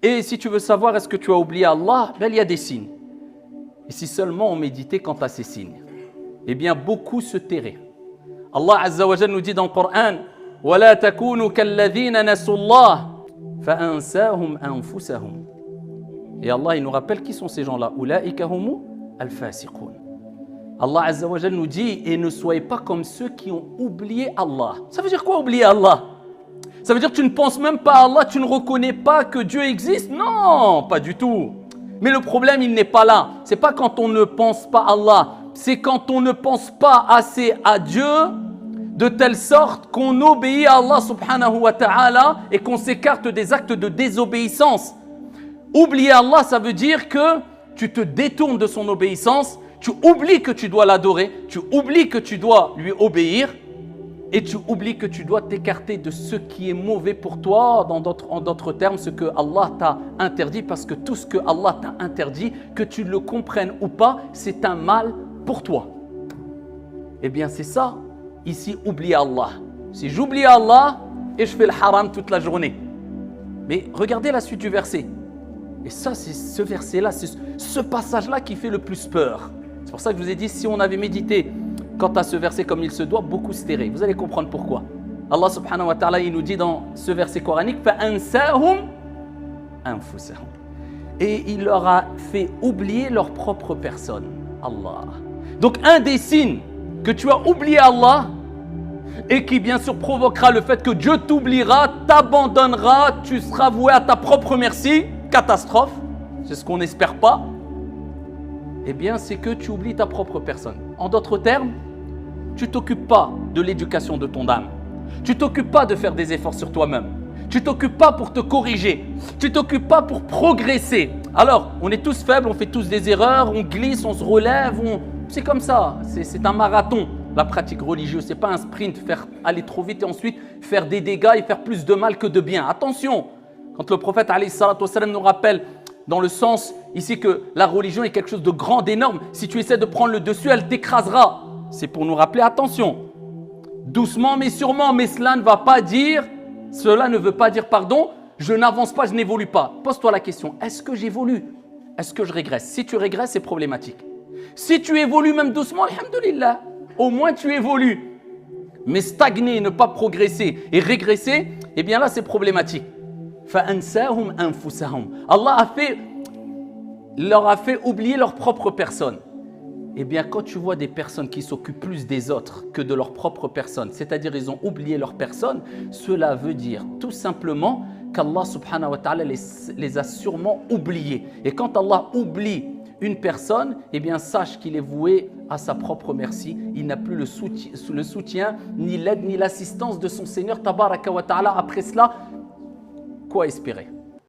Et si tu veux savoir est-ce que tu as oublié Allah, ben, il y a des signes. Et si seulement on méditait quant à ces signes, eh bien beaucoup se tairaient. Allah Azza wa Jalla nous dit dans le Coran وَلَا تَكُونُوا كَالَّذِينَ نَسُوا اللَّهَ فَأَنْسَاهُمْ أَنفُسَهُمْ. Et Allah il nous rappelle qui sont ces gens-là. أُولَٰئِكَ هُمُ الْفَاسِقُونَ. Allah Azza wa Jalla nous dit et ne soyez pas comme ceux qui ont oublié Allah. Ça veut dire quoi oublier Allah? Ça veut dire que tu ne penses même pas à Allah, tu ne reconnais pas que Dieu existe? Non, pas du tout. Mais le problème, il n'est pas là. C'est pas quand on ne pense pas à Allah, c'est quand on ne pense pas assez à Dieu de telle sorte qu'on obéit à Allah subhanahu wa ta'ala et qu'on s'écarte des actes de désobéissance. Oublier Allah, ça veut dire que tu te détournes de son obéissance, tu oublies que tu dois l'adorer, tu oublies que tu dois lui obéir et tu oublies que tu dois t'écarter de ce qui est mauvais pour toi, en d'autres termes, ce que Allah t'a interdit, parce que tout ce que Allah t'a interdit, que tu le comprennes ou pas, c'est un mal pour toi. Eh bien c'est ça, ici, oublier Allah. Si j'oublie Allah et je fais le haram toute la journée. Mais regardez la suite du verset. Et ça, c'est ce verset-là, c'est ce passage-là qui fait le plus peur. C'est pour ça que je vous ai dit, si on avait médité quant à ce verset comme il se doit, beaucoup se tairaient. Vous allez comprendre pourquoi. Allah subhanahu wa ta'ala, il nous dit dans ce verset coranique فَأَنْسَاهُمْ أَنفُسَهُمْ. Et il leur a fait oublier leur propre personne. Allah. Donc un des signes que tu as oublié Allah et qui bien sûr provoquera le fait que Dieu t'oubliera, t'abandonnera, tu seras voué à ta propre merci, catastrophe, c'est ce qu'on n'espère pas, eh bien c'est que tu oublies ta propre personne. En d'autres termes, tu ne t'occupes pas de l'éducation de ton âme, tu ne t'occupes pas de faire des efforts sur toi-même, tu ne t'occupes pas pour te corriger, tu ne t'occupes pas pour progresser. Alors, on est tous faibles, on fait tous des erreurs, on glisse, on se relève, c'est comme ça, c'est un marathon. La pratique religieuse, ce n'est pas un sprint, faire aller trop vite et ensuite faire des dégâts et faire plus de mal que de bien. Attention, quand le prophète alayhi salatu wassalam nous rappelle dans le sens ici que la religion est quelque chose de grand, d'énorme, si tu essaies de prendre le dessus, elle t'écrasera. C'est pour nous rappeler, attention, doucement mais sûrement, mais cela ne veut pas dire, pardon, je n'avance pas, je n'évolue pas. Pose-toi la question, est-ce que j'évolue? Est-ce que je régresse? Si tu régresses, c'est problématique. Si tu évolues même doucement, alhamdoulilah, au moins tu évolues. Mais stagner, ne pas progresser et régresser, eh bien là c'est problématique. فَأَنْسَاهُمْ أَنفُسَهُمْ. Allah leur a fait oublier leur propre personne. Eh bien quand tu vois des personnes qui s'occupent plus des autres que de leur propre personne, c'est-à-dire ils ont oublié leur personne, cela veut dire tout simplement qu'Allah subhanahu wa ta'ala les a sûrement oubliés. Et quand Allah oublie une personne, eh bien sache qu'il est voué à sa propre merci. Il n'a plus le soutien, ni l'aide, ni l'assistance de son Seigneur tabaraka wa ta'ala. Après cela, quoi espérer?